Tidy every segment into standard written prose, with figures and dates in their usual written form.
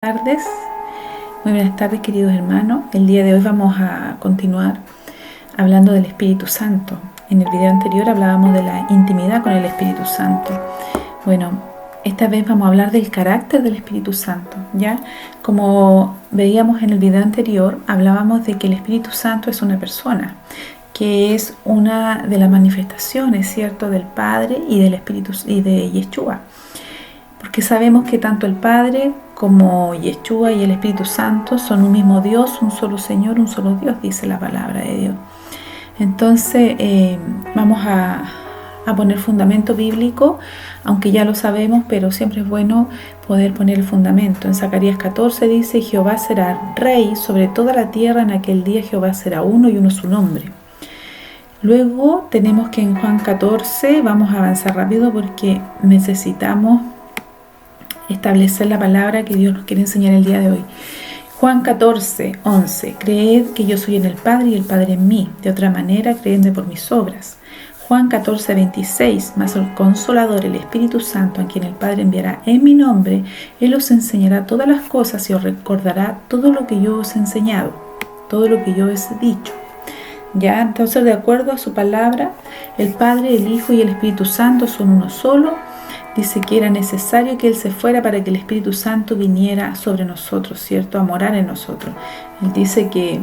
Tardes, muy buenas tardes queridos hermanos. El día de hoy vamos a continuar hablando del Espíritu Santo. En el video anterior hablábamos de la intimidad con el Espíritu Santo. Bueno, esta vez vamos a hablar del carácter del Espíritu Santo, ¿ya? Como veíamos en el video anterior, hablábamos de que el Espíritu Santo es una persona, que es una de las manifestaciones, ¿cierto?, del Padre y del Espíritu y de Yeshua. Porque sabemos que tanto el Padre como Yeshua y el Espíritu Santo son un mismo Dios, un solo Señor, un solo Dios, dice la palabra de Dios. Entonces vamos a poner fundamento bíblico, aunque ya lo sabemos, pero siempre es bueno poder poner el fundamento. En Zacarías 14 dice: Jehová será rey sobre toda la tierra, en aquel día Jehová será uno y uno su nombre. Luego tenemos que en Juan 14, vamos a avanzar rápido porque necesitamos establecer la palabra que Dios nos quiere enseñar el día de hoy. Juan 14, 11. Creed que yo soy en el Padre y el Padre en mí. De otra manera, creedme por mis obras. Juan 14, 26. Mas el Consolador, el Espíritu Santo, a quien el Padre enviará en mi nombre, Él os enseñará todas las cosas y os recordará todo lo que yo os he enseñado, todo lo que yo os he dicho. Ya, entonces, de acuerdo a su palabra, el Padre, el Hijo y el Espíritu Santo son uno solo. Dice que era necesario que Él se fuera para que el Espíritu Santo viniera sobre nosotros, ¿cierto?, a morar en nosotros. Él dice que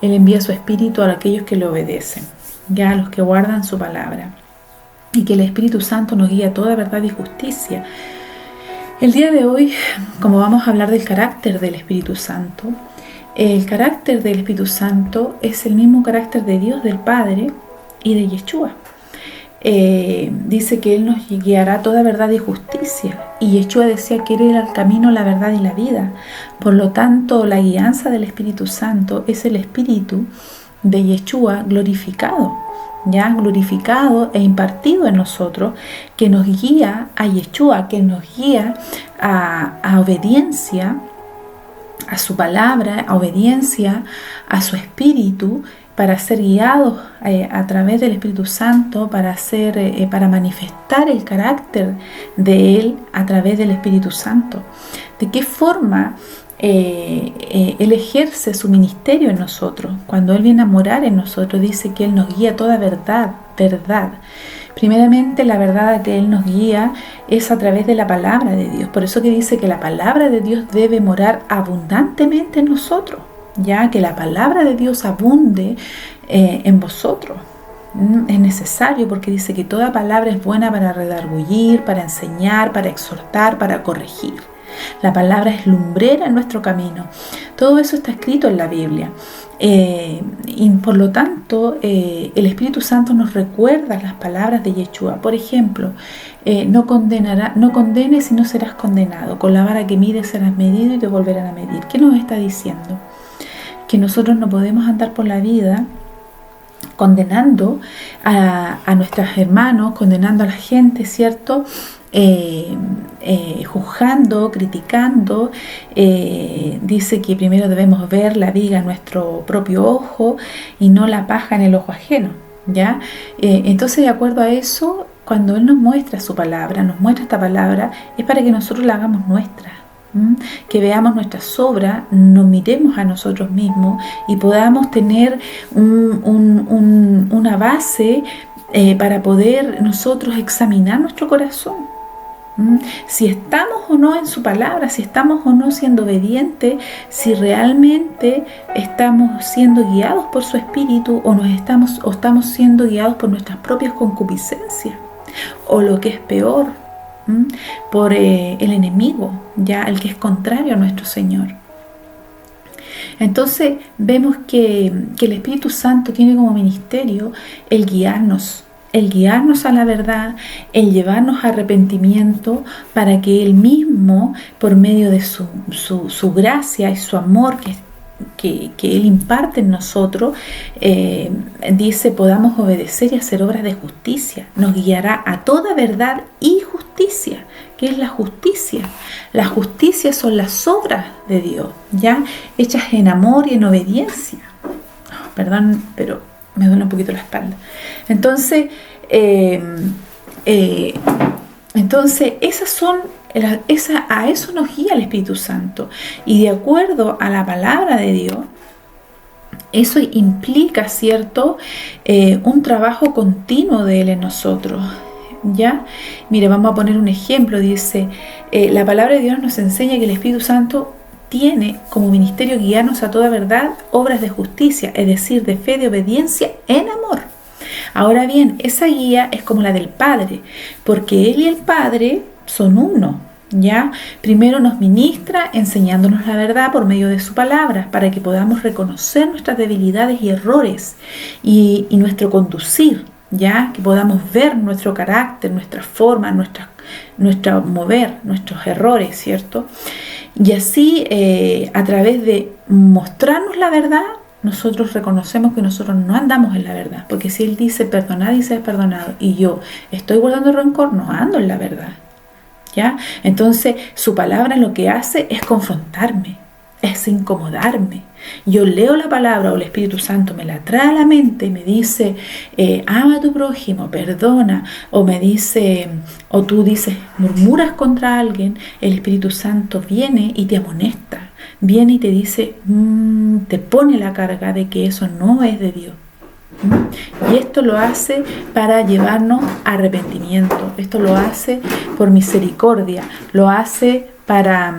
Él envía su Espíritu a aquellos que le obedecen, ya a los que guardan su palabra, y que el Espíritu Santo nos guía a toda verdad y justicia. El día de hoy, como vamos a hablar del carácter del Espíritu Santo, el carácter del Espíritu Santo es el mismo carácter de Dios, del Padre y de Yeshua. Dice que Él nos guiará a toda verdad y justicia, y Yeshua decía que Él era el camino, la verdad y la vida. Por lo tanto, la guianza del Espíritu Santo es el Espíritu de Yeshua glorificado, ya glorificado e impartido en nosotros, que nos guía a Yeshua, que nos guía a obediencia a su palabra, a obediencia a su Espíritu, para ser guiados a través del Espíritu Santo, para manifestar el carácter de Él a través del Espíritu Santo. ¿De qué forma Él ejerce su ministerio en nosotros? Cuando Él viene a morar en nosotros, dice que Él nos guía a toda verdad. Primeramente, la verdad a que Él nos guía es a través de la palabra de Dios. Por eso que dice que la palabra de Dios debe morar abundantemente en nosotros, ya que la palabra de Dios abunde en vosotros. Es necesario, porque dice que toda palabra es buena para redargüir, para enseñar, para exhortar, para corregir. La palabra es lumbrera en nuestro camino. Todo eso está escrito en la Biblia. Y por lo tanto, el Espíritu Santo nos recuerda las palabras de Yeshua. Por ejemplo, no condenes y no serás condenado. Con la vara que mides serás medido y te volverán a medir. ¿Qué nos está diciendo? Que nosotros no podemos andar por la vida condenando a nuestros hermanos, condenando a la gente, ¿cierto?, juzgando, criticando. Dice que primero debemos ver la viga en nuestro propio ojo y no la paja en el ojo ajeno, ¿ya? Entonces, de acuerdo a eso, cuando Él nos muestra su palabra, nos muestra esta palabra, es para que nosotros la hagamos nuestra. Que veamos nuestras obras, nos miremos a nosotros mismos y podamos tener una base para poder nosotros examinar nuestro corazón. Si estamos o no en su palabra, si estamos o no siendo obedientes, si realmente estamos siendo guiados por su Espíritu o estamos siendo guiados por nuestras propias concupiscencias, o lo que es peor, por el enemigo, ya el que es contrario a nuestro Señor. Entonces vemos que el Espíritu Santo tiene como ministerio el guiarnos a la verdad, el llevarnos a arrepentimiento, para que Él mismo, por medio de su gracia y su amor que Él imparte en nosotros, dice, podamos obedecer y hacer obras de justicia. Nos guiará a toda verdad y justicia. ¿Qué es la justicia? La justicia son las obras de Dios, ya hechas en amor y en obediencia. Perdón, pero me duele un poquito la espalda. Entonces, Entonces, a eso nos guía el Espíritu Santo. Y de acuerdo a la palabra de Dios, eso implica, ¿cierto?, un trabajo continuo de Él en nosotros. ¿Ya? Mire, vamos a poner un ejemplo. Dice, la palabra de Dios nos enseña que el Espíritu Santo tiene como ministerio guiarnos a toda verdad, obras de justicia, es decir, de fe, de obediencia en amor. Ahora bien, esa guía es como la del Padre, porque Él y el Padre son uno, ¿ya? Primero nos ministra enseñándonos la verdad por medio de su palabra, para que podamos reconocer nuestras debilidades y errores y nuestro conducir, ¿ya? Que podamos ver nuestro carácter, nuestra forma, nuestro mover, nuestros errores, ¿cierto? Y así, a través de mostrarnos la verdad, nosotros reconocemos que nosotros no andamos en la verdad, porque si Él dice perdonad y ser perdonado, y yo estoy guardando rencor, no ando en la verdad, ¿ya? Entonces su palabra lo que hace es confrontarme, es incomodarme. Yo leo la palabra o el Espíritu Santo me la trae a la mente y me dice, ama a tu prójimo, perdona, o me dice, o tú dices, murmuras contra alguien, el Espíritu Santo viene y te amonesta, viene y te dice, te pone la carga de que eso no es de Dios. Y esto lo hace para llevarnos a arrepentimiento, esto lo hace por misericordia, lo hace para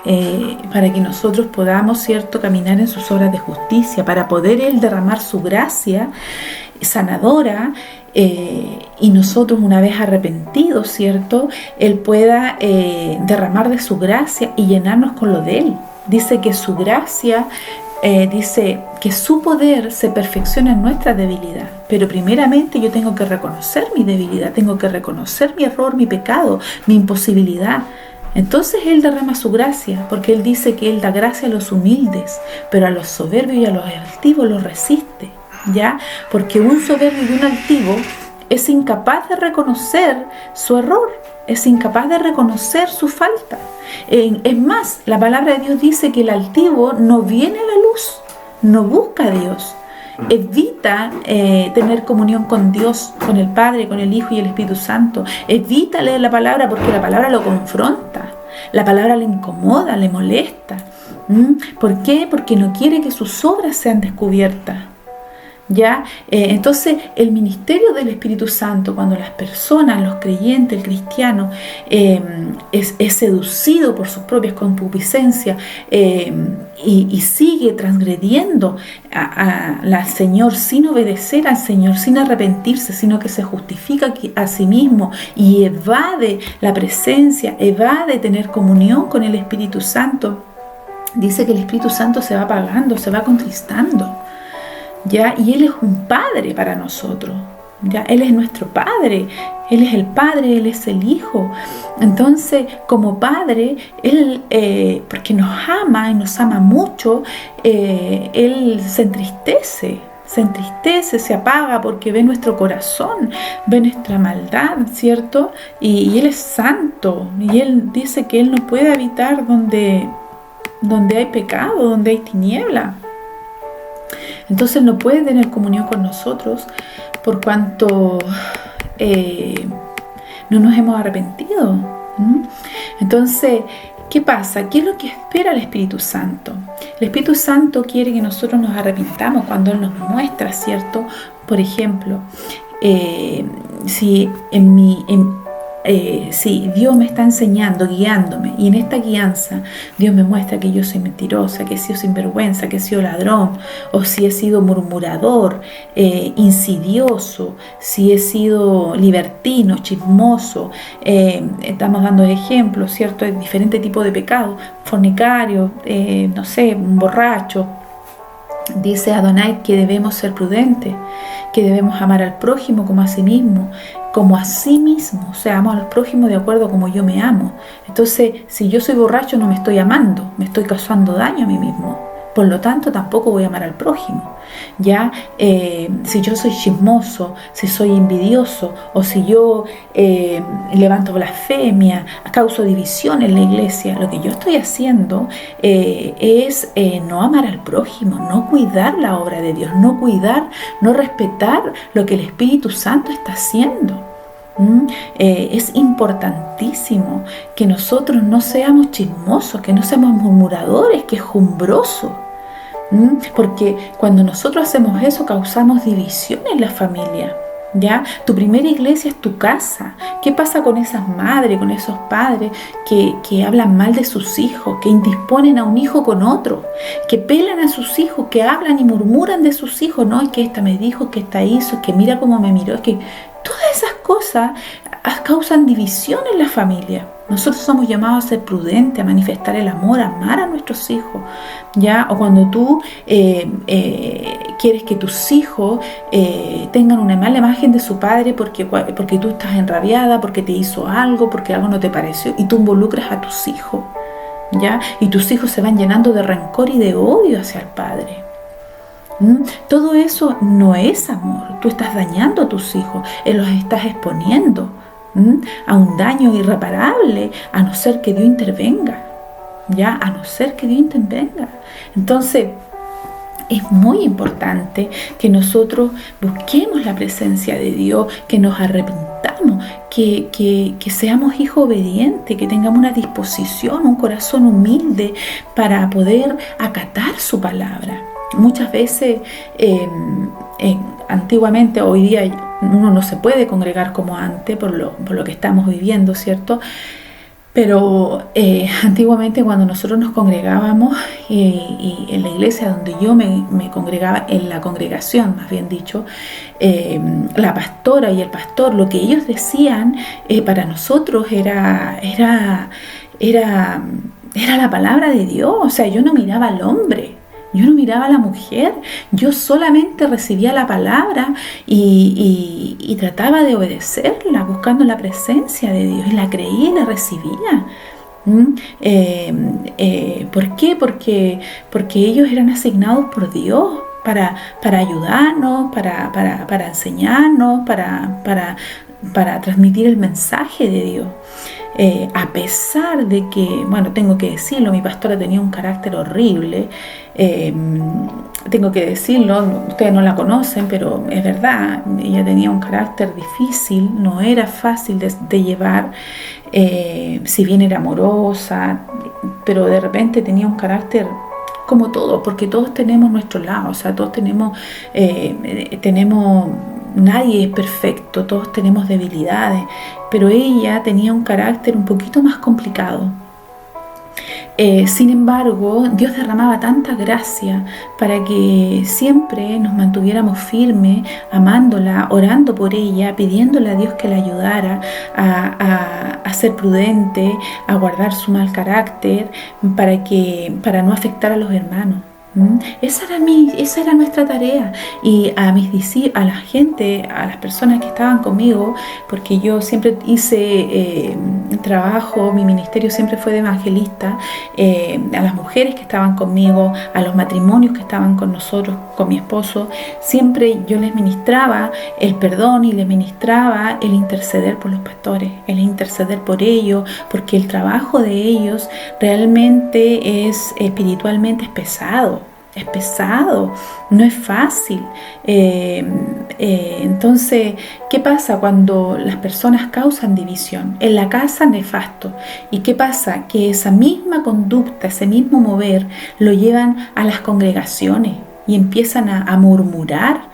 que nosotros podamos, ¿cierto?, caminar en sus obras de justicia, para poder Él derramar su gracia sanadora, y nosotros, una vez arrepentidos, ¿cierto?, Él pueda derramar de su gracia y llenarnos con lo de Él. Dice que su gracia, dice que su poder se perfecciona en nuestra debilidad, pero primeramente yo tengo que reconocer mi debilidad, tengo que reconocer mi error, mi pecado, mi imposibilidad. Entonces Él derrama su gracia, porque Él dice que Él da gracia a los humildes, pero a los soberbios y a los altivos los resiste, ¿ya? Porque un soberbio y un altivo es incapaz de reconocer su error, es incapaz de reconocer su falta. Es más, la palabra de Dios dice que el altivo no viene a la luz, no busca a Dios, evita tener comunión con Dios, con el Padre, con el Hijo y el Espíritu Santo. Evita leer la palabra porque la palabra lo confronta, la palabra le incomoda, le molesta. ¿Por qué? Porque no quiere que sus obras sean descubiertas. ¿Ya? Entonces el ministerio del Espíritu Santo, cuando las personas, los creyentes, el cristiano es seducido por sus propias concupiscencias y sigue transgrediendo al Señor sin obedecer al Señor, sin arrepentirse, sino que se justifica a sí mismo y evade la presencia, evade tener comunión con el Espíritu Santo, dice que el Espíritu Santo se va apagando, se va contristando, ¿ya? Y Él es un Padre para nosotros, ¿ya? Él es nuestro Padre, Él es el Padre, Él es el Hijo. Entonces, como Padre, Él, porque nos ama y nos ama mucho, Él se entristece, se apaga porque ve nuestro corazón, ve nuestra maldad, ¿cierto? Y Él es santo, y Él dice que Él no puede habitar donde hay pecado, donde hay tiniebla. Entonces no puede tener comunión con nosotros por cuanto no nos hemos arrepentido. Entonces, ¿qué pasa? ¿Qué es lo que espera el Espíritu Santo? El Espíritu Santo quiere que nosotros nos arrepintamos cuando Él nos muestra, ¿cierto? Por ejemplo, si Dios me está enseñando, guiándome, y en esta guianza Dios me muestra que yo soy mentirosa, que he sido sinvergüenza, que he sido ladrón, o si he sido murmurador, insidioso, si he sido libertino, chismoso, estamos dando ejemplos, ¿cierto? De diferentes tipos de pecados, fornicario, no sé, un borracho. Dice Adonai que debemos ser prudentes, que debemos amar al prójimo como a sí mismo, o sea, amo al prójimo de acuerdo a como yo me amo. Entonces, si yo soy borracho, no me estoy amando, me estoy causando daño a mí mismo. Por lo tanto, tampoco voy a amar al prójimo. ¿Ya? Si yo soy chismoso, si soy envidioso, o si yo levanto blasfemia, causo división en la iglesia, lo que yo estoy haciendo es no amar al prójimo, no cuidar la obra de Dios, no cuidar, no respetar lo que el Espíritu Santo está haciendo. Es importantísimo que nosotros no seamos chismosos, que no seamos murmuradores, quejumbrosos. Porque cuando nosotros hacemos eso causamos división en la familia. ¿Ya? Tu primera iglesia es tu casa. ¿Qué pasa con esas madres, con esos padres que hablan mal de sus hijos, que indisponen a un hijo con otro, que pelan a sus hijos, que hablan y murmuran de sus hijos? No, es que esta me dijo, que esta hizo, que mira cómo me miró, es que todas esas cosas causan división en la familia. Nosotros somos llamados a ser prudentes, a manifestar el amor, a amar a nuestros hijos, ¿ya? O cuando tú quieres que tus hijos tengan una mala imagen de su padre porque tú estás enrabiada, porque te hizo algo, porque algo no te pareció, y tú involucras a tus hijos, ¿ya? Y tus hijos se van llenando de rencor y de odio hacia el padre. Todo eso no es amor. Tú estás dañando a tus hijos, los estás exponiendo a un daño irreparable, a no ser que Dios intervenga, ¿ya? A no ser que Dios intervenga. Entonces, es muy importante que nosotros busquemos la presencia de Dios, que nos arrepintamos, que seamos hijos obedientes, que tengamos una disposición, un corazón humilde para poder acatar su palabra. Muchas veces, antiguamente, hoy día uno no se puede congregar como antes por lo que estamos viviendo, ¿cierto? Pero antiguamente cuando nosotros nos congregábamos y en la iglesia donde yo me congregaba, en la congregación más bien dicho, la pastora y el pastor, lo que ellos decían para nosotros era la palabra de Dios. O sea, yo no miraba al hombre, yo no miraba a la mujer, yo solamente recibía la palabra y trataba de obedecerla, buscando la presencia de Dios, y la creía y la recibía. ¿Por qué? Porque ellos eran asignados por Dios para ayudarnos, para enseñarnos, para transmitir el mensaje de Dios. A pesar de que, bueno, tengo que decirlo, mi pastora tenía un carácter horrible, tengo que decirlo, ustedes no la conocen, pero es verdad, ella tenía un carácter difícil, no era fácil de llevar, si bien era amorosa, pero de repente tenía un carácter como todos, porque todos tenemos nuestro lado, o sea, todos tenemos, nadie es perfecto, todos tenemos debilidades, pero ella tenía un carácter un poquito más complicado. Sin embargo, Dios derramaba tanta gracia para que siempre nos mantuviéramos firmes, amándola, orando por ella, pidiéndole a Dios que la ayudara a ser prudente, a guardar su mal carácter, para no afectar a los hermanos. Esa era nuestra tarea. Y a mis discípulos, a la gente, a las personas que estaban conmigo, porque yo siempre hice trabajo, mi ministerio siempre fue de evangelista, a las mujeres que estaban conmigo, a los matrimonios que estaban con nosotros, con mi esposo, siempre yo les ministraba el perdón y les ministraba el interceder por los pastores, el interceder por ellos, porque el trabajo de ellos realmente espiritualmente es pesado, no es fácil. Entonces, ¿qué pasa cuando las personas causan división? En la casa, nefasto. ¿Y qué pasa? Que esa misma conducta, ese mismo mover, lo llevan a las congregaciones y empiezan a murmurar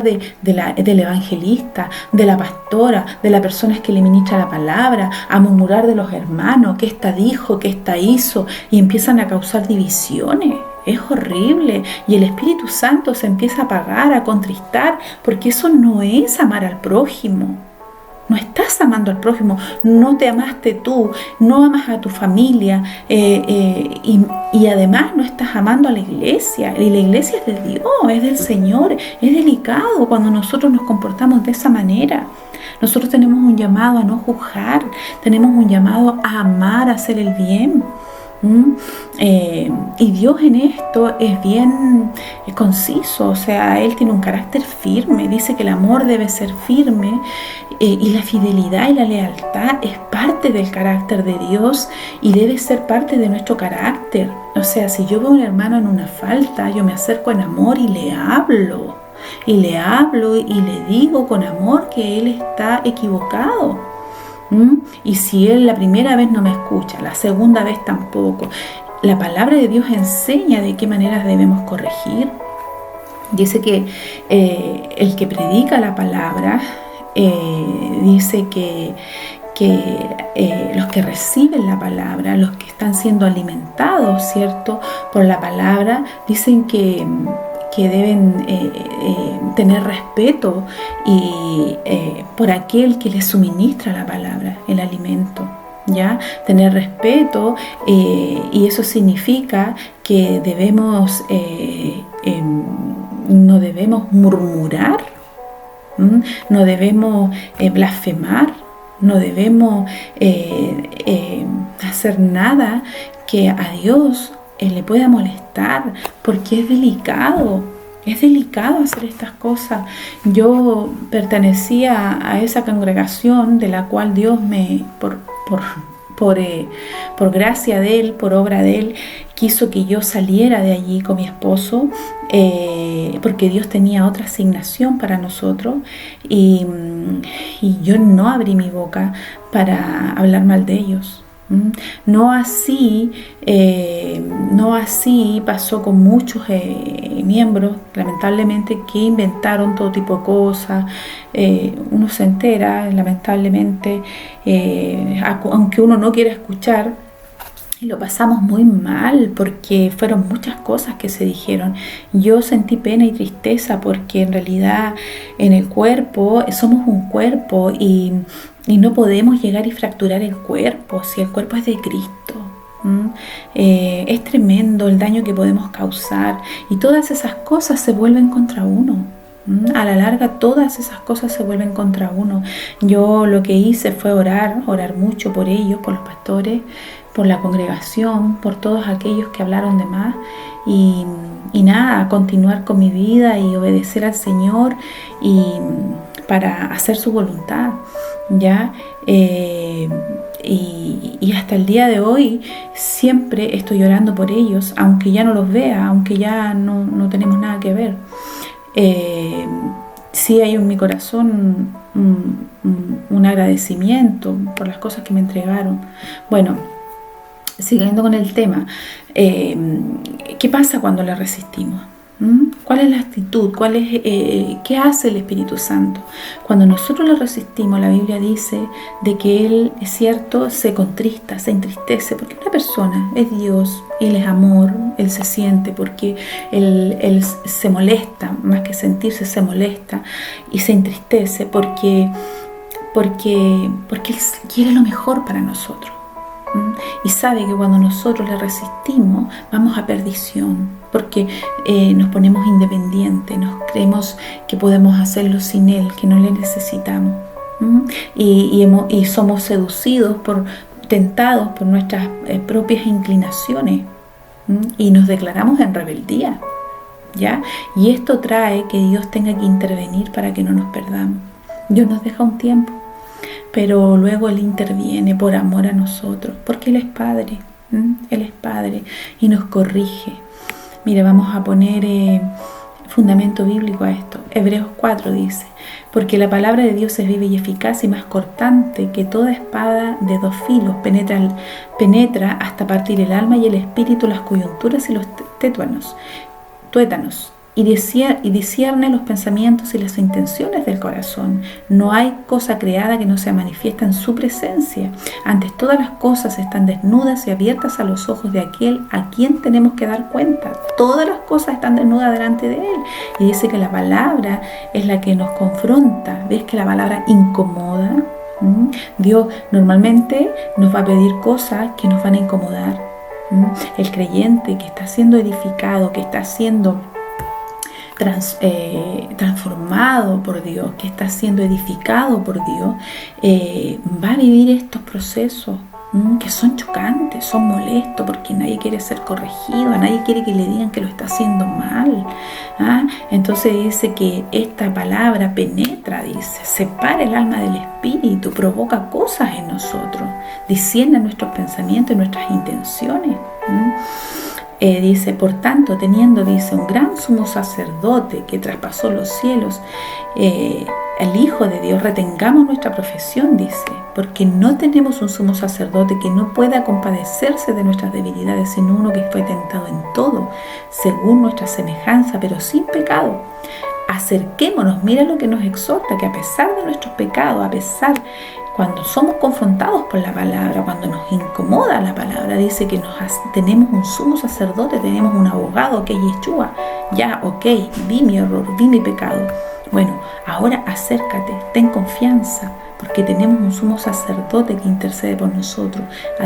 del evangelista, de la pastora, de la persona que le ministra la palabra, a murmurar de los hermanos, que ésta dijo, que ésta hizo, y empiezan a causar divisiones. Es horrible, y el Espíritu Santo se empieza a apagar, a contristar, porque eso no es amar al prójimo. No estás amando al prójimo, no te amaste tú, no amas a tu familia, y además no estás amando a la iglesia. Y la iglesia es de Dios, es del Señor. Es delicado cuando nosotros nos comportamos de esa manera. Nosotros tenemos un llamado a no juzgar, tenemos un llamado a amar, a hacer el bien. Y Dios en esto es bien conciso, o sea, Él tiene un carácter firme, dice que el amor debe ser firme, y la fidelidad y la lealtad es parte del carácter de Dios y debe ser parte de nuestro carácter. O sea, si yo veo a un hermano en una falta, yo me acerco en amor y le hablo. y le hablo y le digo con amor que él está equivocado. Y si él la primera vez no me escucha, la segunda vez tampoco, la palabra de Dios enseña de qué maneras debemos corregir. Dice que el que predica la palabra, dice que los que reciben la palabra, los que están siendo alimentados, ¿cierto?, por la palabra, dicen que deben tener respeto por aquel que les suministra la palabra, el alimento. ¿Ya? Tener respeto, y eso significa que no debemos murmurar, no debemos blasfemar, no debemos hacer nada que a Dios le pueda molestar, porque es delicado. Es delicado hacer estas cosas. Yo pertenecía a esa congregación de la cual Dios por gracia de Él, por obra de Él, quiso que yo saliera de allí con mi esposo, porque Dios tenía otra asignación para nosotros, y yo no abrí mi boca para hablar mal de ellos. No así pasó con muchos miembros, lamentablemente, que inventaron todo tipo de cosas. Uno se entera, lamentablemente, aunque uno no quiera escuchar, y lo pasamos muy mal porque fueron muchas cosas que se dijeron. Yo sentí pena y tristeza porque en realidad en el cuerpo somos un cuerpo, y no podemos llegar y fracturar el cuerpo si el cuerpo es de Cristo. Es tremendo el daño que podemos causar, y todas esas cosas se vuelven contra uno. A la larga todas esas cosas se vuelven contra uno. Yo lo que hice fue orar mucho por ellos, por los pastores, por la congregación, por todos aquellos que hablaron de más, y nada, continuar con mi vida y obedecer al Señor, y para hacer su voluntad, ¿ya? Y hasta el día de hoy siempre estoy orando por ellos, aunque ya no los vea, aunque ya no tenemos nada que ver. Sí hay en mi corazón un agradecimiento por las cosas que me entregaron. Bueno, siguiendo con el tema, ¿qué pasa cuando le resistimos? ¿Cuál es la actitud? ¿Qué hace el Espíritu Santo? Cuando nosotros le resistimos, la Biblia dice de que Él, es cierto, se contrista, se entristece, porque una persona es Dios, Él es amor, Él se siente, porque Él se molesta, más que sentirse, se molesta y se entristece porque Él quiere lo mejor para nosotros. Y sabe que cuando nosotros le resistimos vamos a perdición, porque nos ponemos independientes, nos creemos que podemos hacerlo sin Él, que no le necesitamos, y somos seducidos, tentados por nuestras propias inclinaciones, y nos declaramos en rebeldía, ¿ya? Y esto trae que Dios tenga que intervenir para que no nos perdamos. Dios nos deja un tiempo, pero luego Él interviene por amor a nosotros, porque Él es Padre, Él es Padre, y nos corrige. Mire, vamos a poner fundamento bíblico a esto. Hebreos 4 dice: porque la palabra de Dios es viva y eficaz y más cortante que toda espada de dos filos, penetra hasta partir el alma y el espíritu, las coyunturas y los tuétanos, y discierne los pensamientos y las intenciones del corazón. No hay cosa creada que no sea manifiesta en su presencia. Antes todas las cosas están desnudas y abiertas a los ojos de aquel a quien tenemos que dar cuenta. Todas las cosas están desnudas delante de Él. Y dice que la palabra es la que nos confronta. ¿Ves que la palabra incomoda? Dios normalmente nos va a pedir cosas que nos van a incomodar. El creyente que está siendo edificado, que está siendo transformado por Dios, que está siendo edificado por Dios, va a vivir estos procesos que son chocantes, son molestos, porque nadie quiere ser corregido, a nadie quiere que le digan que lo está haciendo mal. Entonces dice que esta palabra penetra, dice, separa el alma del espíritu, provoca cosas en nosotros, discierne nuestros pensamientos y nuestras intenciones. Dice, por tanto, teniendo, dice, un gran sumo sacerdote que traspasó los cielos, el Hijo de Dios, retengamos nuestra profesión, dice, porque no tenemos un sumo sacerdote que no pueda compadecerse de nuestras debilidades, sino uno que fue tentado en todo, según nuestra semejanza, pero sin pecado. Acerquémonos, mira lo que nos exhorta, que a pesar de nuestros pecados, a pesar cuando somos confrontados por la palabra, cuando nos incomoda la palabra, dice que tenemos un sumo sacerdote, tenemos un abogado que es Yeshua. Ya, ok, vi mi error, vi mi pecado. Bueno, ahora acércate, ten confianza, porque tenemos un sumo sacerdote que intercede por nosotros.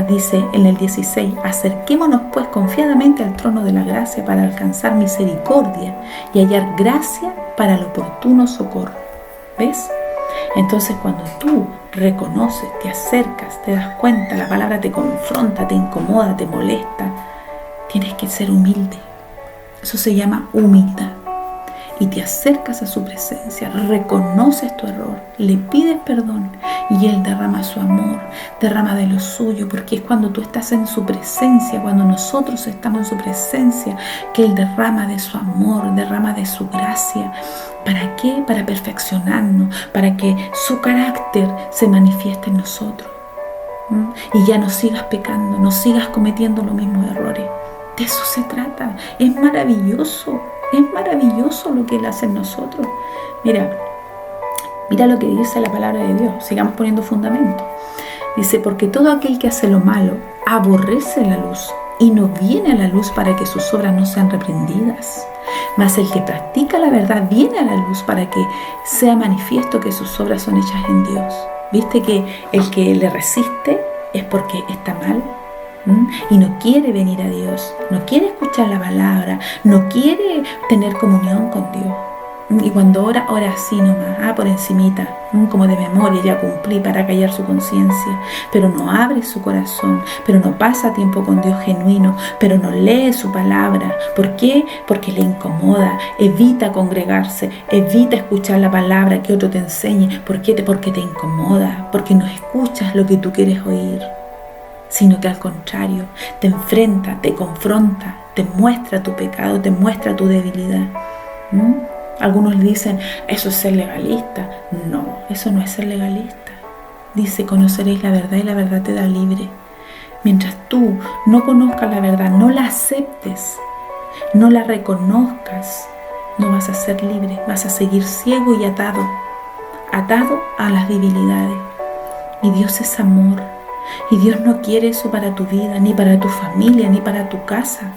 Dice en el 16, acerquémonos pues confiadamente al trono de la gracia para alcanzar misericordia y hallar gracia para el oportuno socorro. ¿Ves? Entonces cuando tú reconoces, te acercas, te das cuenta, la palabra te confronta, te incomoda, te molesta, tienes que ser humilde. Eso se llama humildad. Y te acercas a su presencia, reconoces tu error, le pides perdón y Él derrama su amor, derrama de lo suyo, porque es cuando tú estás en su presencia, cuando nosotros estamos en su presencia, que Él derrama de su amor, derrama de su gracia. ¿Para qué? Para perfeccionarnos, para que su carácter se manifieste en nosotros. Y ya no sigas pecando, no sigas cometiendo los mismos errores. De eso se trata. Es maravilloso lo que Él hace en nosotros. Mira lo que dice la palabra de Dios. Sigamos poniendo fundamento. Dice, porque todo aquel que hace lo malo aborrece la luz y no viene a la luz para que sus obras no sean reprendidas. Mas el que practica la verdad viene a la luz para que sea manifiesto que sus obras son hechas en Dios. ¿Viste que el que le resiste es porque está mal? Y no quiere venir a Dios, no quiere escuchar la palabra, no quiere tener comunión con Dios. Y cuando ora así nomás, por encimita, como de memoria, ya cumplí para callar su conciencia, pero no abre su corazón, pero no pasa tiempo con Dios genuino, pero no lee su palabra. ¿Por qué? Porque le incomoda, evita congregarse, evita escuchar la palabra que otro te enseñe. ¿Por qué? Porque te incomoda, porque no escuchas lo que tú quieres oír, sino que al contrario, te enfrenta, te confronta, te muestra tu pecado, te muestra tu debilidad. Algunos dicen, eso es ser legalista. No, eso no es ser legalista. Dice, conoceréis la verdad y la verdad te da libre. Mientras tú no conozcas la verdad, no la aceptes, no la reconozcas, no vas a ser libre, vas a seguir ciego y atado a las debilidades. Y Dios es amor. Y Dios no quiere eso para tu vida, ni para tu familia, ni para tu casa.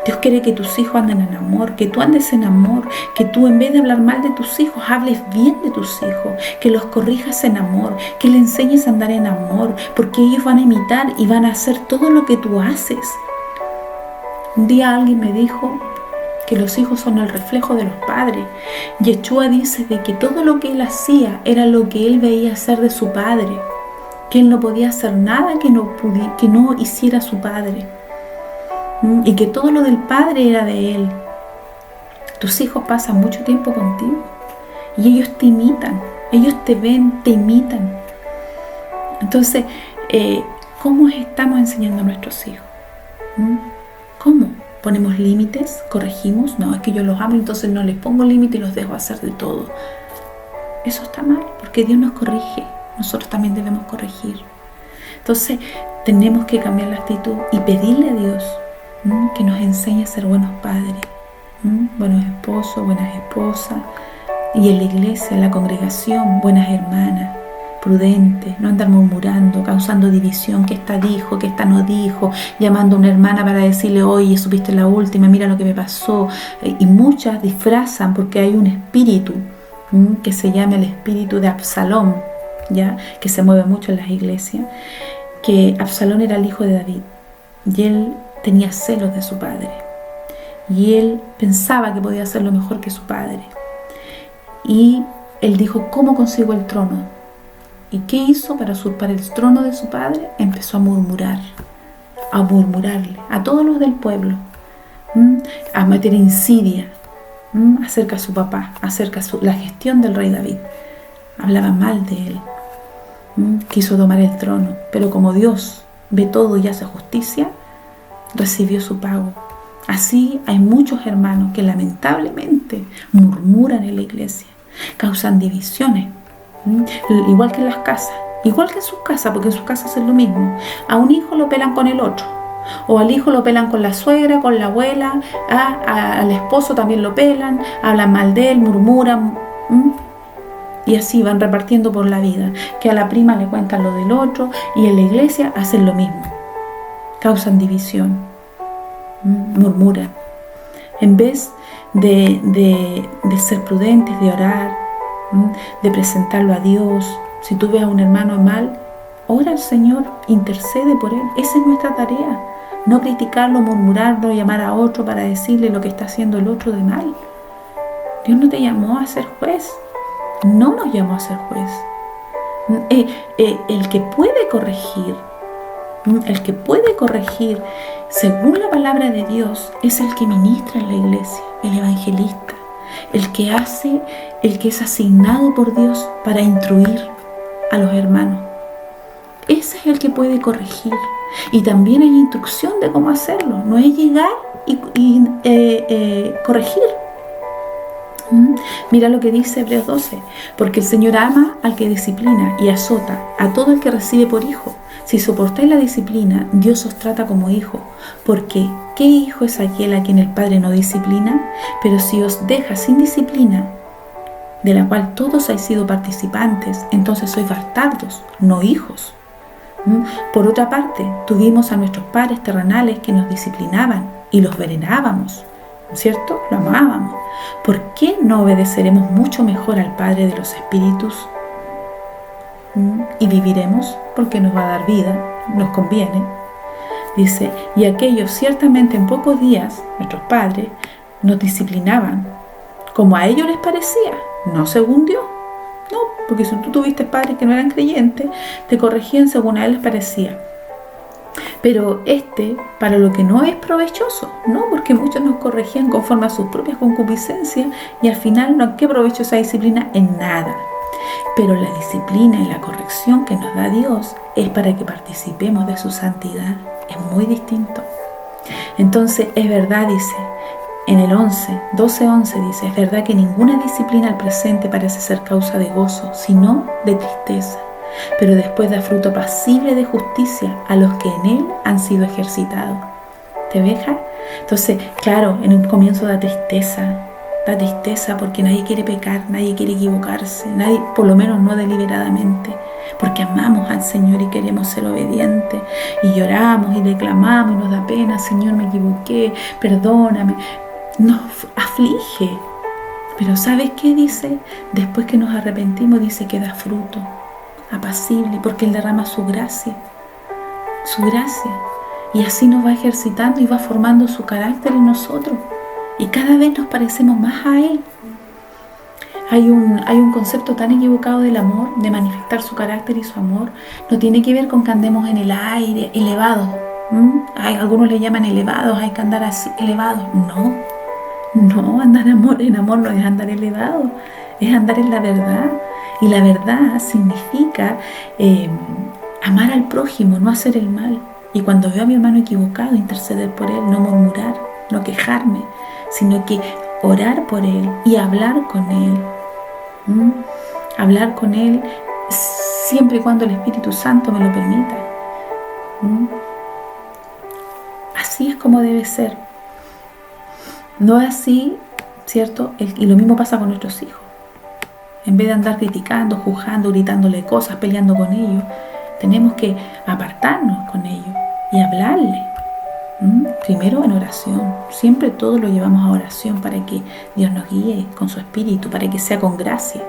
Dios quiere que tus hijos anden en amor, que tú andes en amor, que tú en vez de hablar mal de tus hijos, hables bien de tus hijos, que los corrijas en amor, que les enseñes a andar en amor, porque ellos van a imitar y van a hacer todo lo que tú haces. Un día alguien me dijo que los hijos son el reflejo de los padres. Yeshua dice de que todo lo que él hacía era lo que él veía hacer de su padre, que él no podía hacer nada que no hiciera su padre, y que todo lo del padre era de él. Tus hijos pasan mucho tiempo contigo y ellos te imitan, ellos te ven, te imitan. Entonces, ¿cómo estamos enseñando a nuestros hijos? ¿Cómo? ¿Ponemos límites? ¿Corregimos? No, es que yo los amo, entonces no les pongo límite y los dejo hacer de todo. Eso está mal, porque Dios nos corrige. Nosotros también debemos corregir. Entonces tenemos que cambiar la actitud y pedirle a Dios que nos enseñe a ser buenos padres, buenos esposos, buenas esposas, y en la iglesia, en la congregación, buenas hermanas, prudentes, no andar murmurando, causando división, que esta dijo, que esta no dijo, llamando a una hermana para decirle, oye, supiste la última, mira lo que me pasó. Y muchas disfrazan porque hay un espíritu que se llama el espíritu de Absalón, ¿ya? Que se mueve mucho en las iglesias, que Absalón era el hijo de David y él tenía celos de su padre y él pensaba que podía hacerlo mejor que su padre, y él dijo, ¿cómo consigo el trono? ¿Y qué hizo para usurpar el trono de su padre? Empezó a murmurarle a todos los del pueblo, a meter insidia acerca de su papá, acerca de la gestión del rey David. Hablaba mal de él. Quiso tomar el trono, pero como Dios ve todo y hace justicia, recibió su pago. Así hay muchos hermanos que lamentablemente murmuran en la iglesia, causan divisiones, igual que en las casas, igual que en sus casas, porque en sus casas es lo mismo. A un hijo lo pelan con el otro, o al hijo lo pelan con la suegra, con la abuela, al esposo también lo pelan, hablan mal de él, murmuran, y así van repartiendo por la vida, que a la prima le cuentan lo del otro, y en la iglesia hacen lo mismo, causan división, murmuran. En vez de ser prudentes, de orar, de presentarlo a Dios. Si tú ves a un hermano mal, ora al Señor, intercede por él. Esa es nuestra tarea. No criticarlo, murmurarlo, llamar a otro para decirle lo que está haciendo el otro de mal. Dios no te llamó a ser juez. No nos llamó a ser juez. El que puede corregir, según la palabra de Dios, es el que ministra en la iglesia, el evangelista, el que es asignado por Dios para instruir a los hermanos. Ese es el que puede corregir. Y también hay instrucción de cómo hacerlo. No es llegar y corregir. Mira lo que dice Hebreos 12. Porque el Señor ama al que disciplina y azota a todo el que recibe por hijo. Si soportáis la disciplina, Dios os trata como hijo. Porque ¿qué hijo es aquel a quien el Padre no disciplina? Pero si os deja sin disciplina, de la cual todos habéis sido participantes, entonces sois bastardos, no hijos. Por otra parte, tuvimos a nuestros padres terrenales que nos disciplinaban y los venerábamos, ¿cierto? Lo amábamos. ¿Por qué no obedeceremos mucho mejor al Padre de los Espíritus? Y viviremos, porque nos va a dar vida, nos conviene. Dice, y aquellos ciertamente en pocos días, nuestros padres, nos disciplinaban, como a ellos les parecía, no según Dios. No, porque si tú tuviste padres que no eran creyentes, te corregían según a él les parecía. Pero para lo que no es provechoso, no, porque muchos nos corregían conforme a sus propias concupiscencias y al final no, ¿qué provecho esa disciplina? En nada. Pero la disciplina y la corrección que nos da Dios es para que participemos de su santidad. Es muy distinto. Entonces, es verdad, dice, en el 12:11 dice, es verdad que ninguna disciplina al presente parece ser causa de gozo, sino de tristeza. Pero después da fruto apacible de justicia a los que en él han sido ejercitados. ¿Te vejas? Entonces, claro, en un comienzo da tristeza porque nadie quiere pecar, nadie quiere equivocarse, nadie, por lo menos no deliberadamente, porque amamos al Señor y queremos ser obedientes, y lloramos y declamamos y nos da pena, Señor, me equivoqué, perdóname, nos aflige. Pero ¿sabes qué dice? Después que nos arrepentimos, dice que da fruto apacible, porque Él derrama su gracia, y así nos va ejercitando y va formando su carácter en nosotros, y cada vez nos parecemos más a Él. Hay un concepto tan equivocado del amor, de manifestar su carácter y su amor. No tiene que ver con que andemos en el aire, elevados. Algunos le llaman elevados, hay que andar así, elevados. No, andar en amor no es andar elevado, es andar en la verdad. Y la verdad significa amar al prójimo, no hacer el mal. Y cuando veo a mi hermano equivocado, interceder por él, no murmurar, no quejarme, sino que orar por él y hablar con él. Hablar con él siempre y cuando el Espíritu Santo me lo permita. Así es como debe ser. No así, ¿cierto? Y lo mismo pasa con nuestros hijos. En vez de andar criticando, juzgando, gritándole cosas, peleando con ellos, tenemos que apartarnos con ellos y hablarle. Primero en oración. Siempre todo lo llevamos a oración para que Dios nos guíe con su espíritu, para que sea con gracia.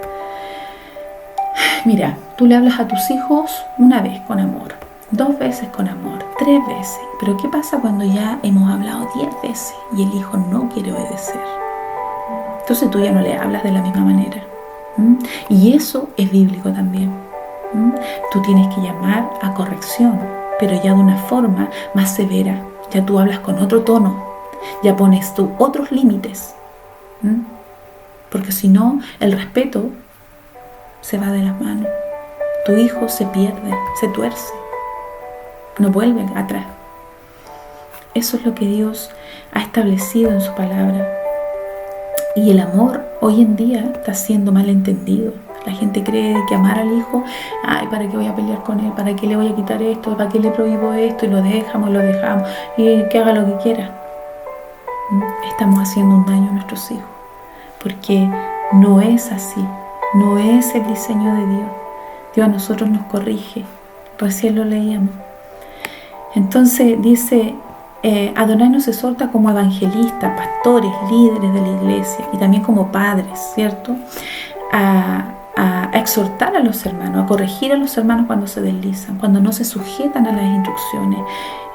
Mira, tú le hablas a tus hijos una vez con amor, 2 veces con amor, 3 veces. Pero ¿qué pasa cuando ya hemos hablado 10 veces y el hijo no quiere obedecer? Entonces tú ya no le hablas de la misma manera. Y eso es bíblico también. Tú tienes que llamar a corrección, pero ya de una forma más severa. Ya tú hablas con otro tono, ya pones tú otros límites, porque si no, el respeto se va de las manos. Tu hijo se pierde, se tuerce, no vuelve atrás. Eso es lo que Dios ha establecido en su palabra. Y el amor hoy en día está siendo mal entendido. La gente cree que amar al hijo, ay, ¿para qué voy a pelear con él? ¿Para qué le voy a quitar esto? ¿Para qué le prohíbo esto? Y lo dejamos, y que haga lo que quiera. Estamos haciendo un daño a nuestros hijos, porque no es así, no es el diseño de Dios. Dios a nosotros nos corrige, recién lo leíamos. Entonces dice, Adonai nos exhorta como evangelistas, pastores, líderes de la iglesia y también como padres, ¿cierto? A exhortar a los hermanos, a corregir a los hermanos cuando se deslizan, cuando no se sujetan a las instrucciones.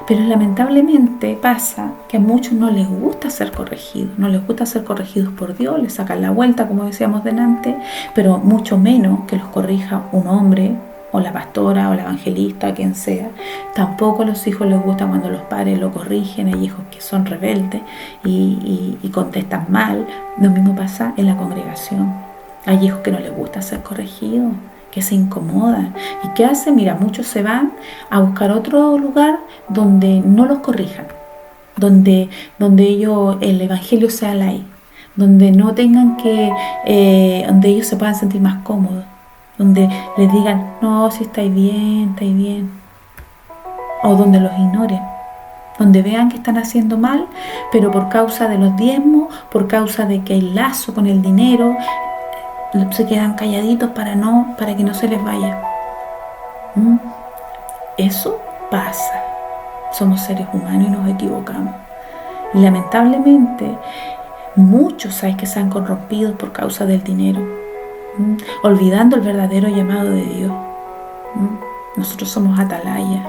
Pero lamentablemente pasa que a muchos no les gusta ser corregidos, no les gusta ser corregidos por Dios, les sacan la vuelta, como decíamos delante, pero mucho menos que los corrija un hombre, o la pastora, o la evangelista, quien sea. Tampoco a los hijos les gusta cuando los padres lo corrigen. Hay hijos que son rebeldes y contestan mal. Lo mismo pasa en la congregación. Hay hijos que no les gusta ser corregidos, que se incomodan. ¿Y qué hacen? Mira, muchos se van a buscar otro lugar donde no los corrijan, donde ellos, el evangelio sea light, donde no tengan que, donde ellos se puedan sentir más cómodos, donde les digan, no, si estáis bien, o donde los ignoren, donde vean que están haciendo mal, pero por causa de los diezmos, por causa de que hay lazo con el dinero, se quedan calladitos para que no se les vaya. Eso pasa. Somos seres humanos y nos equivocamos. Y lamentablemente, muchos sabes que se han corrompido por causa del dinero, olvidando el verdadero llamado de Dios. Nosotros somos atalaya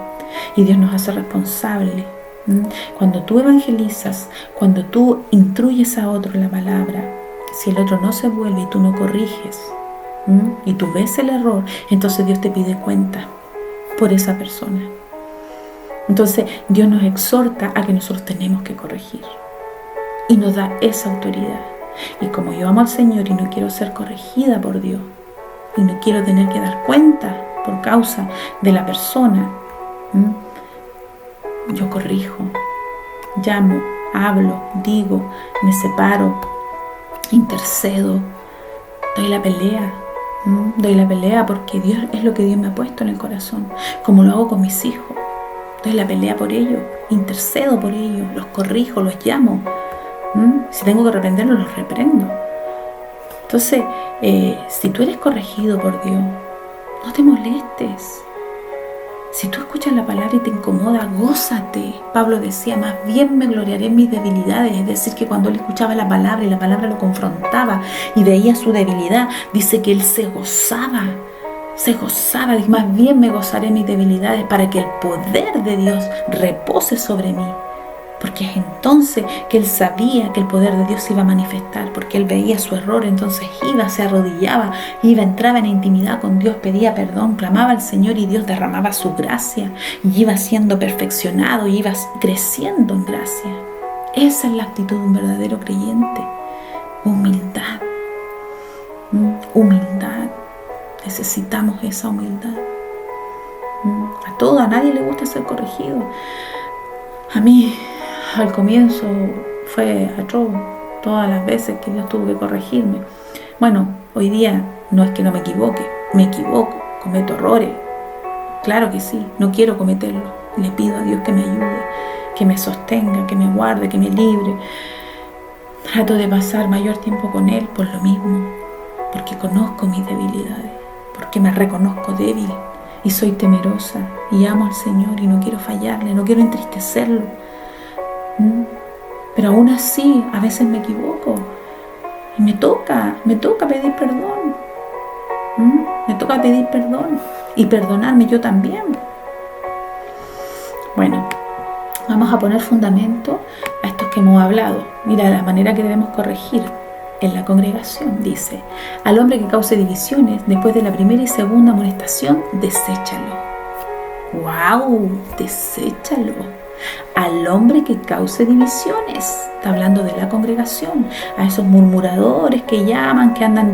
y Dios nos hace responsables. Cuando tú evangelizas, cuando tú instruyes a otro en la palabra, si el otro no se vuelve y tú no corriges, y tú ves el error, entonces Dios te pide cuenta por esa persona. Entonces Dios nos exhorta a que nosotros tenemos que corregir y nos da esa autoridad. Y como yo amo al Señor y no quiero ser corregida por Dios y no quiero tener que dar cuenta por causa de la persona, yo corrijo, llamo, hablo, digo, me separo, intercedo, doy la pelea porque Dios es lo que Dios me ha puesto en el corazón, como lo hago con mis hijos. Doy la pelea por ellos, intercedo por ellos, los corrijo, los llamo. Si tengo que reprenderlos, los reprendo. Entonces, si tú eres corregido por Dios, no te molestes. Si tú escuchas la palabra y te incomoda, gózate. Pablo decía, más bien me gloriaré en mis debilidades. Es decir, que cuando él escuchaba la palabra y la palabra lo confrontaba y veía su debilidad, dice que él se gozaba, y más bien me gozaré en mis debilidades para que el poder de Dios repose sobre mí. Porque es entonces que él sabía que el poder de Dios se iba a manifestar, porque él veía su error, entonces iba, se arrodillaba, entraba en intimidad con Dios, pedía perdón, clamaba al Señor y Dios derramaba su gracia y iba siendo perfeccionado y iba creciendo en gracia. Esa es la actitud de un verdadero creyente. Humildad. Humildad. Necesitamos esa humildad. A nadie le gusta ser corregido. A mí, al comienzo, fue atroz todas las veces que Dios tuvo que corregirme. Bueno, hoy día no es que no me equivoque, me equivoco, cometo errores. Claro que sí, no quiero cometerlos. Le pido a Dios que me ayude, que me sostenga, que me guarde, que me libre. Trato de pasar mayor tiempo con Él por lo mismo, porque conozco mis debilidades, porque me reconozco débil y soy temerosa y amo al Señor y no quiero fallarle, no quiero entristecerlo. Pero aún así, a veces me equivoco y me toca pedir perdón. Me toca pedir perdón y perdonarme yo también. Bueno, vamos a poner fundamento a estos que hemos hablado. Mira la manera que debemos corregir en la congregación. Dice, al hombre que cause divisiones, después de la primera y segunda amonestación, deséchalo. ¡Wow! Deséchalo. al hombre que cause divisiones. Está hablando de la congregación, a esos murmuradores que llaman, que andan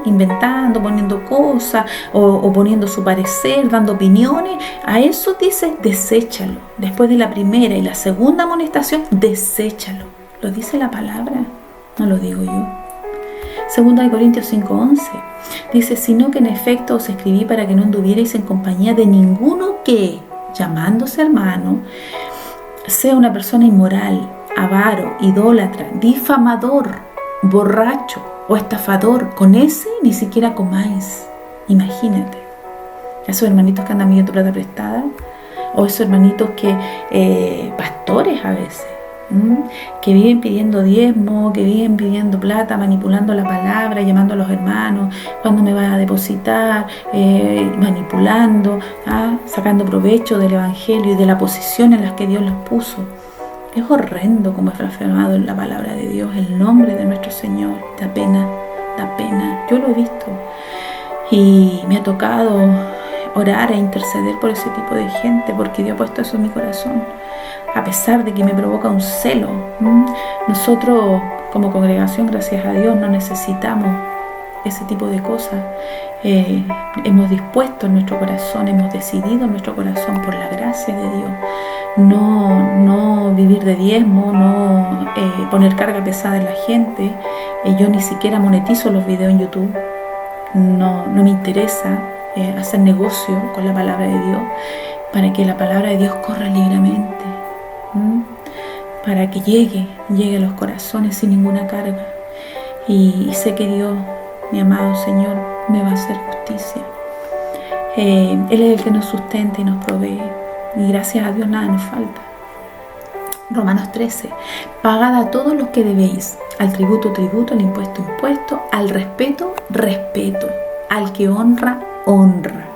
inventando, poniendo cosas o poniendo su parecer, dando opiniones. A eso dice, deséchalo. Después de la primera y la segunda amonestación, deséchalo. Lo dice la palabra, no lo digo yo. Segunda de Corintios 5:11 dice, sino que en efecto os escribí para que no anduvierais en compañía de ninguno que, llamándose hermano, sea una persona inmoral, avaro, idólatra, difamador, borracho o estafador. Con ese ni siquiera comáis. Imagínate, esos hermanitos que andan pidiendo plata prestada, o esos hermanitos que, pastores a veces, que viven pidiendo diezmo, que viven pidiendo plata, manipulando la palabra, llamando a los hermanos, cuándo me vas a depositar, manipulando, sacando provecho del evangelio y de la posición en la que Dios los puso. Es horrendo como es blasfemado en la palabra de Dios el nombre de nuestro Señor. Da pena, da pena. Yo lo he visto y me ha tocado orar e interceder por ese tipo de gente, porque Dios ha puesto eso en mi corazón, a pesar de que me provoca un celo. Nosotros como congregación, gracias a Dios, no necesitamos ese tipo de cosas. Hemos dispuesto en nuestro corazón, hemos decidido en nuestro corazón, por la gracia de Dios, no vivir de diezmo, no poner carga pesada en la gente. Yo ni siquiera monetizo los videos en YouTube. No me interesa hacer negocio con la palabra de Dios, para que la palabra de Dios corra libremente, para que llegue a los corazones sin ninguna carga. Y sé que Dios, mi amado Señor, me va a hacer justicia. Él es el que nos sustenta y nos provee, y gracias a Dios nada nos falta. Romanos 13, pagad a todos los que debéis, al tributo, tributo, al impuesto, impuesto, al respeto, respeto, al que honra, honra.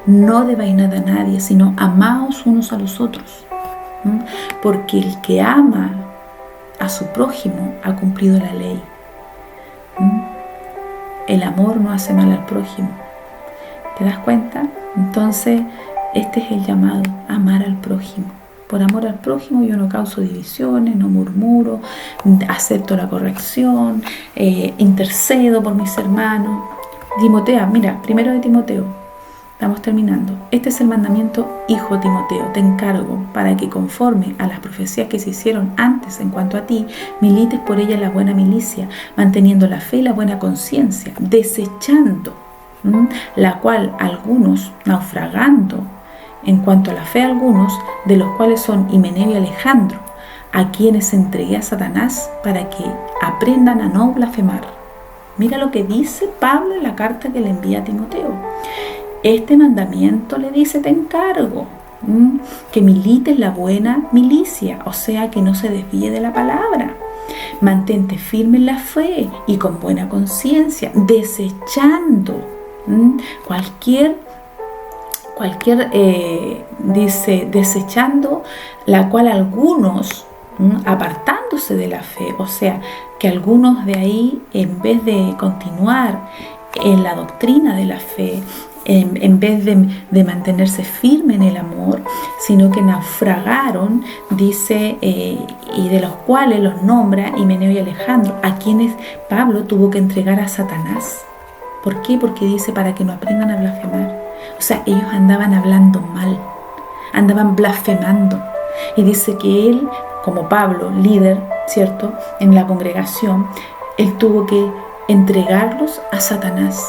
No debáis nada a nadie, sino amaos unos a los otros, porque el que ama a su prójimo ha cumplido la ley. El amor no hace mal al prójimo. ¿Te das cuenta? Entonces, este es el llamado, amar al prójimo. Por amor al prójimo yo no causo divisiones, no murmuro, acepto la corrección, intercedo por mis hermanos. Timoteo, mira, 1 de Timoteo, estamos terminando. Este es el mandamiento, hijo Timoteo, te encargo para que conforme a las profecías que se hicieron antes en cuanto a ti, milites por ella la buena milicia, manteniendo la fe y la buena conciencia, desechando la cual algunos, naufragando en cuanto a la fe algunos, de los cuales son Himeneo y Alejandro, a quienes entregué a Satanás para que aprendan a no blasfemar. Mira lo que dice Pablo en la carta que le envía a Timoteo. Este mandamiento le dice, te encargo, que milites la buena milicia, o sea, que no se desvíe de la palabra. Mantente firme en la fe y con buena conciencia, desechando cualquier dice, desechando la cual algunos, apartándose de la fe, o sea, que algunos de ahí, en vez de continuar en la doctrina de la fe, en vez de mantenerse firme en el amor, sino que naufragaron, dice, y de los cuales los nombra Himeneo y Alejandro, a quienes Pablo tuvo que entregar a Satanás. ¿Por qué? Porque dice, para que no aprendan a blasfemar. O sea, ellos andaban hablando mal, andaban blasfemando. Y dice que él, como Pablo, líder, ¿cierto?, en la congregación, él tuvo que entregarlos a Satanás.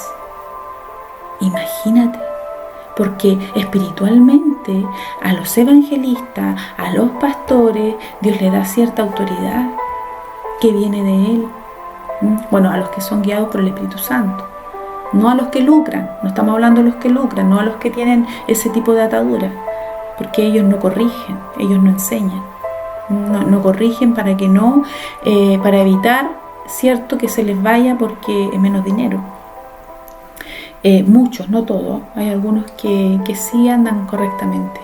Imagínate, porque espiritualmente a los evangelistas, a los pastores, Dios le da cierta autoridad que viene de él. Bueno, a los que son guiados por el Espíritu Santo. No a los que lucran, no estamos hablando de los que lucran, no a los que tienen ese tipo de atadura, porque ellos no corrigen, ellos no enseñan, no corrigen para que no, para evitar, cierto, que se les vaya porque es menos dinero. Muchos, no todos, hay algunos que sí andan correctamente.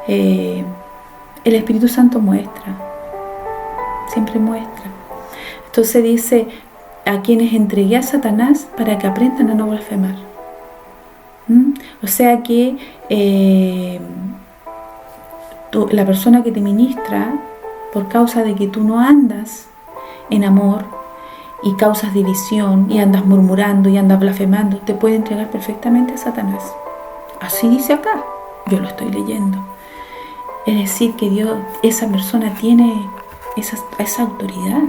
El Espíritu Santo muestra, siempre muestra. Entonces dice, a quienes entregué a Satanás para que aprendan a no blasfemar. O sea que la persona que te ministra, por causa de que tú no andas en amor y causas división y andas murmurando y andas blasfemando, te puede entregar perfectamente a Satanás. Así dice acá, yo lo estoy leyendo. Es decir, que Dios, esa persona tiene esa autoridad.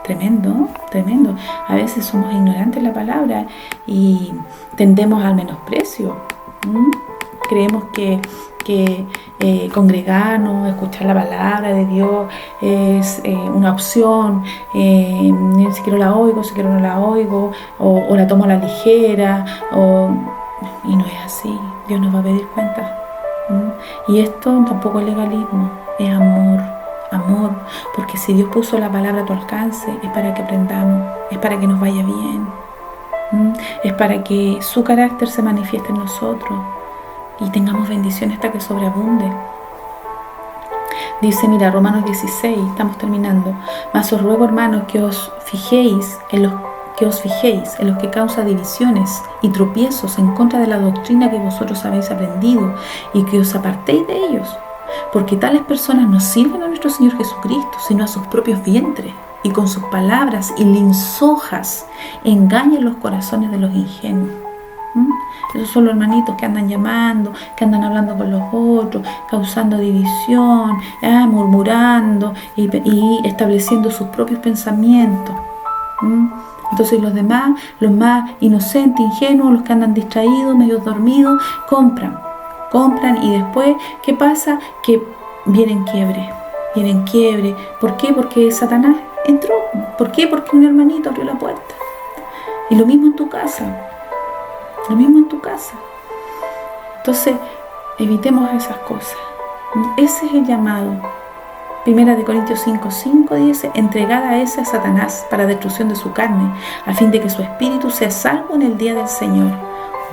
Tremendo, tremendo. A veces somos ignorantes de la palabra y tendemos al menosprecio. Creemos que congregarnos, escuchar la palabra de Dios es una opción. Si quiero la oigo, si quiero no la oigo, o la tomo a la ligera, y no es así. Dios nos va a pedir cuentas. Y esto tampoco es legalismo, es amor. Amor, porque si Dios puso la palabra a tu alcance, es para que aprendamos, es para que nos vaya bien, es para que su carácter se manifieste en nosotros y tengamos bendición hasta que sobreabunde. Dice, mira, Romanos 16, estamos terminando. Mas os ruego, hermanos, que os fijéis en los que causa divisiones y tropiezos en contra de la doctrina que vosotros habéis aprendido, y que os apartéis de ellos. Porque tales personas no sirven a nuestro Señor Jesucristo, sino a sus propios vientres, y con sus palabras y linzojas engañan los corazones de los ingenuos. Esos son los hermanitos que andan llamando, que andan hablando con los otros, causando división, murmurando y estableciendo sus propios pensamientos. Entonces los demás, los más inocentes, ingenuos, los que andan distraídos, medio dormidos, compran y después, ¿qué pasa? Que vienen quiebre. ¿Por qué? Porque Satanás entró. ¿Por qué? Porque un hermanito abrió la puerta. Y lo mismo en tu casa. Entonces, evitemos esas cosas. Ese es el llamado. 1 Corintios 5:5 dice, entregad a ese a Satanás para destrucción de su carne, a fin de que su espíritu sea salvo en el día del Señor.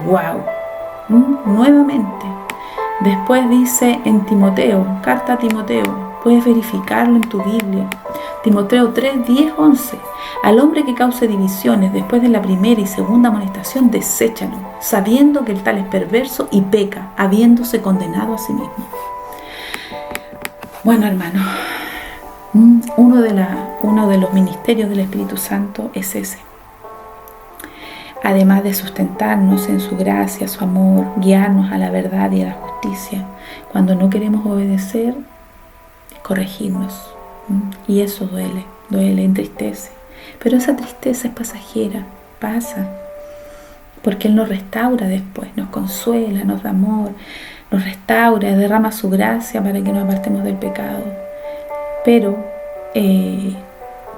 ¡Wow! Nuevamente. Después dice en Timoteo, carta a Timoteo, puedes verificarlo en tu Biblia. Timoteo 3, 10, 11. Al hombre que cause divisiones después de la primera y segunda amonestación, deséchalo, sabiendo que el tal es perverso y peca, habiéndose condenado a sí mismo. Bueno, hermanos, uno de los ministerios del Espíritu Santo es ese. Además de sustentarnos en su gracia, su amor, guiarnos a la verdad y a la justicia, cuando no queremos obedecer, corregirnos. Y eso duele, entristece. Pero esa tristeza es pasajera, pasa. Porque Él nos restaura después, nos consuela, nos da amor, nos restaura, derrama su gracia para que nos apartemos del pecado. Pero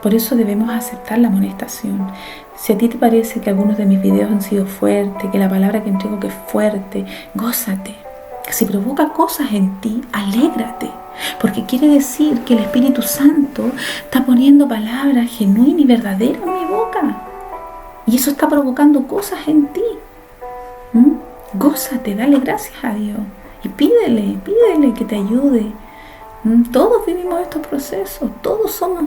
por eso debemos aceptar la amonestación. Si a ti te parece que algunos de mis videos han sido fuertes, que la palabra que entrego que es fuerte, gózate. Si provoca cosas en ti, alégrate. Porque quiere decir que el Espíritu Santo está poniendo palabras genuinas y verdaderas en mi boca. Y eso está provocando cosas en ti. Gózate, dale gracias a Dios. Y pídele que te ayude. Todos vivimos estos procesos. Todos somos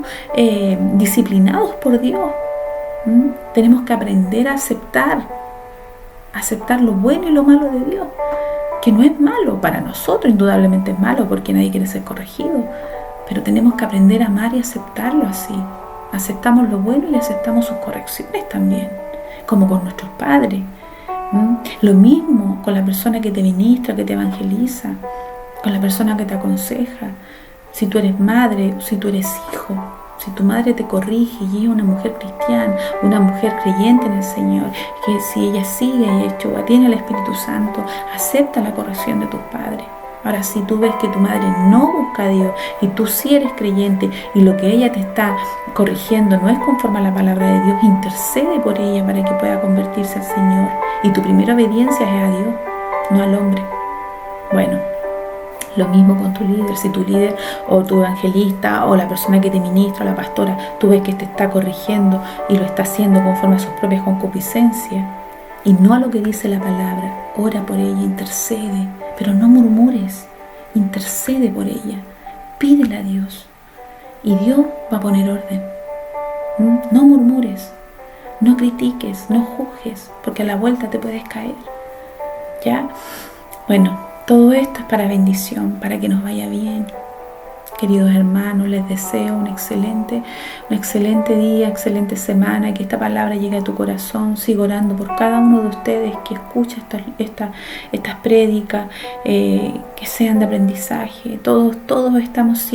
disciplinados por Dios. Tenemos que aprender a aceptar lo bueno y lo malo de Dios, que no es malo para nosotros, indudablemente es malo porque nadie quiere ser corregido, pero tenemos que aprender a amar y aceptarlo así. Aceptamos lo bueno y aceptamos sus correcciones también, como con nuestros padres. Lo mismo con la persona que te ministra, que te evangeliza, con la persona que te aconseja. Si tú eres madre o si tú eres hijo, si tu madre te corrige y es una mujer cristiana, una mujer creyente en el Señor, que si ella sigue y hecho, tiene el Espíritu Santo, acepta la corrección de tus padres. Ahora, si tú ves que tu madre no busca a Dios y tú sí eres creyente y lo que ella te está corrigiendo no es conforme a la palabra de Dios, intercede por ella para que pueda convertirse al Señor. Y tu primera obediencia es a Dios, no al hombre. Bueno, lo mismo con tu líder. Si tu líder o tu evangelista o la persona que te ministra o la pastora, tú ves que te está corrigiendo y lo está haciendo conforme a sus propias concupiscencias y no a lo que dice la palabra, ora por ella, intercede, pero no murmures, intercede por ella, pídele a Dios y Dios va a poner orden. No murmures, no critiques, no juzgues, porque a la vuelta te puedes caer. ¿Ya? Bueno, Todo esto es para bendición, para que nos vaya bien. Queridos hermanos, les deseo un excelente día, excelente semana, que esta palabra llegue a tu corazón. Sigo orando por cada uno de ustedes que escucha estas prédicas, que sean de aprendizaje. Todos estamos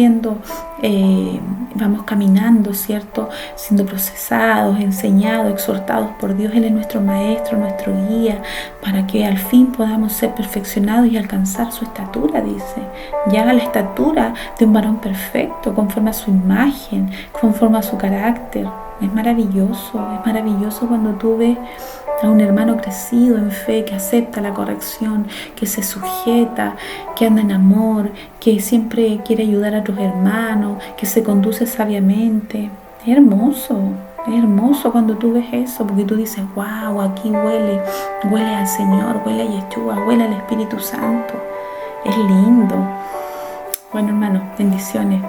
vamos caminando, ¿cierto? Siendo procesados, enseñados, exhortados por Dios. Él es nuestro maestro, nuestro guía, para que al fin podamos ser perfeccionados y alcanzar su estatura, dice. Ya la estatura de un varón perfecto, conforme a su imagen, conforme a su carácter. Es maravilloso cuando tú ves a un hermano crecido en fe, que acepta la corrección, que se sujeta, que anda en amor, que siempre quiere ayudar a otros hermanos, que se conduce sabiamente. Es hermoso cuando tú ves eso, porque tú dices, wow, aquí huele al Señor, huele a Yeshua, huele al Espíritu Santo. Es lindo. Bueno, hermanos, bendiciones.